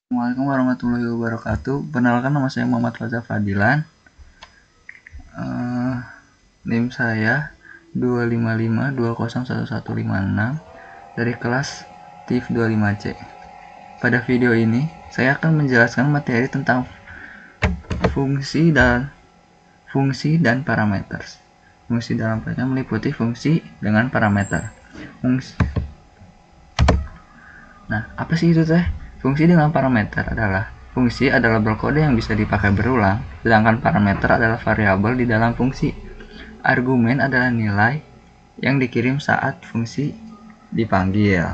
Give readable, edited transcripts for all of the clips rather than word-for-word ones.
Assalamualaikum warahmatullahi wabarakatuh. Perkenalkan, nama saya Muhammad Faza Fadilan. NIM saya 255201156 dari kelas TIF 25C. Pada video ini, saya akan menjelaskan materi tentang fungsi dan parameter. Fungsi dalam bracket meliputi fungsi dengan parameter. Nah, apa sih itu teh? Fungsi dengan parameter adalah fungsi adalah berkode yang bisa dipakai berulang, sedangkan parameter adalah variabel di dalam fungsi. Argumen adalah nilai yang dikirim saat fungsi dipanggil.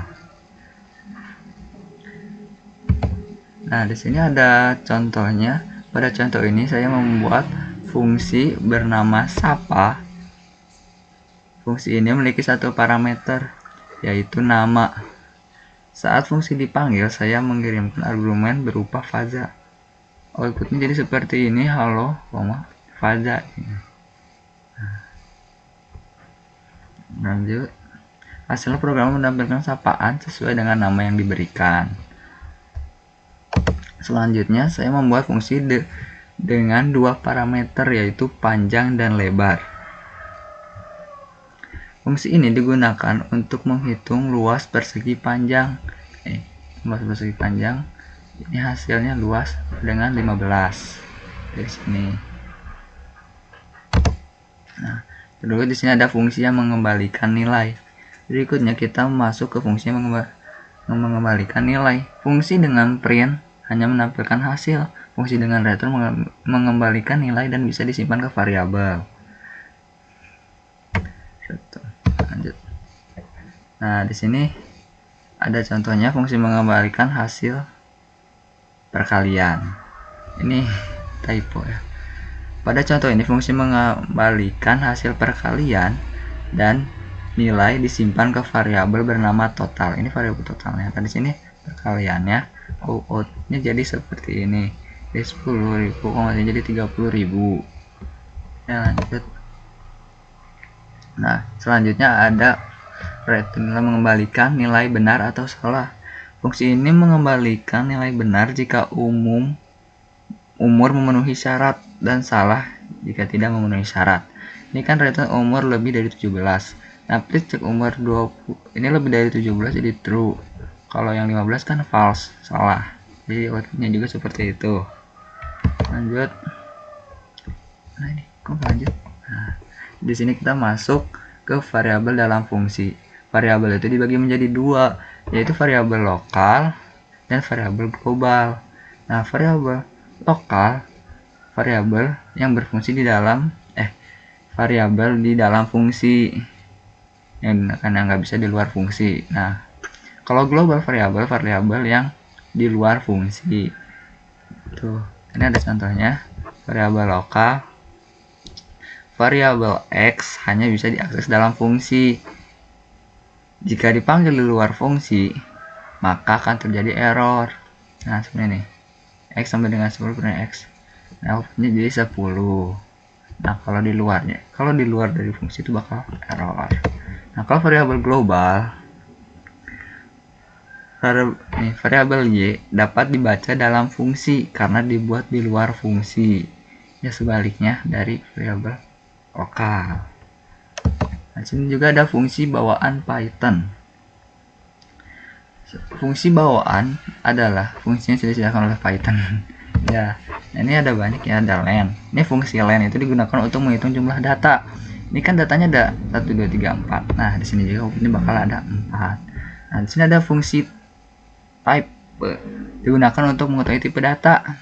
Nah, di sini ada contohnya. Pada contoh ini saya membuat fungsi bernama sapa. Fungsi ini memiliki satu parameter, yaitu nama. Saat fungsi dipanggil, saya mengirimkan argumen berupa Faza. Outputnya jadi seperti ini, halo, Faza. Lanjut. Hasil program menampilkan sapaan sesuai dengan nama yang diberikan. Selanjutnya, saya membuat fungsi dengan dua parameter, yaitu panjang dan lebar. Fungsi ini digunakan untuk menghitung luas persegi panjang. Luas persegi panjang ini hasilnya luas dengan 15 dari sini. Nah, terus di sini ada fungsi yang mengembalikan nilai. Berikutnya kita masuk ke fungsi yang mengembalikan nilai. Fungsi dengan print hanya menampilkan hasil. Fungsi dengan return mengembalikan nilai dan bisa disimpan ke variabel. Lanjut. Nah, di sini ada contohnya fungsi mengembalikan hasil perkalian. Ini typo ya. Pada contoh ini fungsi mengembalikan hasil perkalian dan nilai disimpan ke variabel bernama total. Ini variabel totalnya. Di sini perkaliannya, outputnya jadi seperti ini. Jadi 10.000, jadi 30.000. Ya, lanjut. Nah, selanjutnya ada return, mengembalikan nilai benar atau salah. Fungsi ini mengembalikan nilai benar jika umur memenuhi syarat dan salah jika tidak memenuhi syarat. Ini kan return umur lebih dari 17. Nah, please cek umur 20. Ini lebih dari 17 jadi true. Kalau yang 15 kan false, salah. Jadi outputnya juga seperti itu. Lanjut. Nah, ini kok lanjut. Nah, di sini kita masuk ke variabel dalam fungsi. Variabel itu dibagi menjadi dua, yaitu variabel lokal dan variabel global. Nah, variabel lokal, variabel yang berfungsi di dalam variabel di dalam fungsi yang karena nggak bisa di luar fungsi. Nah, kalau global variabel yang di luar fungsi. Tuh, ini ada contohnya. Variabel lokal, variabel X hanya bisa diakses dalam fungsi. Jika dipanggil di luar fungsi, maka akan terjadi error. Nah, seperti ini. X sama dengan 10 per X. Nah, outputnya jadi 10. Nah, kalau di luar dari fungsi itu bakal error. Nah, kalau variabel global, variabel Y dapat dibaca dalam fungsi karena dibuat di luar fungsi. Ya, sebaliknya dari variabel lokal. Nah, sini juga ada fungsi bawaan Python. Fungsi bawaan adalah fungsi yang sudah disediakan oleh Python. Ya, nah ini ada banyak ya, ada len. Ini fungsi len itu digunakan untuk menghitung jumlah data. Ini kan datanya ada 1 2 3 4. Nah, di sini juga ini bakal ada 4. Nah, di sini ada fungsi type digunakan untuk mengetahui tipe data.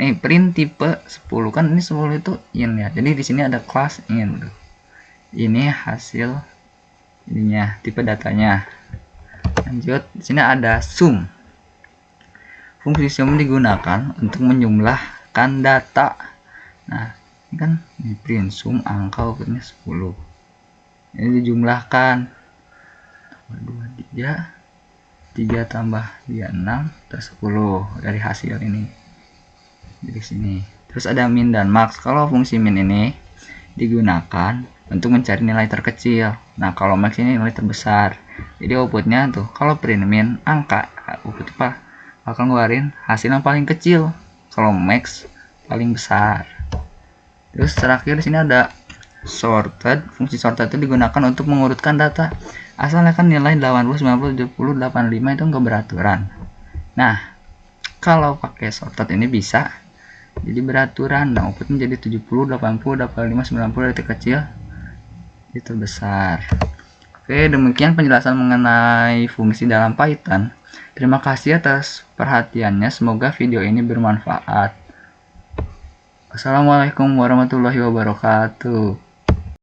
Nih, print tipe 10 kan ini 10 itu int ya. Jadi di sini ada class int. Ini hasil ininya, tipe datanya. Lanjut, di sini ada sum. Fungsi sum digunakan untuk menjumlahkan data. Nah, ini kan ini print sum angka outputnya 10. Ini dijumlahkan 2 3 tambah 3 6 terus 10 dari hasil ini. Dari sini. Terus ada min dan max. Kalau fungsi min ini digunakan untuk mencari nilai terkecil. Nah, kalau max ini nilai terbesar. Jadi outputnya tuh, kalau print min angka, output apa? bakal ngeluarin hasil yang paling kecil, kalau max paling besar. Terus terakhir di sini ada sorted. Fungsi sorted itu digunakan untuk mengurutkan data. Asalnya kan nilai 80, 90, 70, 85 itu nggak beraturan. Nah, kalau pakai sorted ini bisa jadi beraturan. Nah, outputnya jadi 70, 80, 85, 90 dari terkecil itu terbesar. Oke, demikian penjelasan mengenai fungsi dalam Python. Terima kasih atas perhatiannya. Semoga video ini bermanfaat. Wassalamualaikum warahmatullahi wabarakatuh.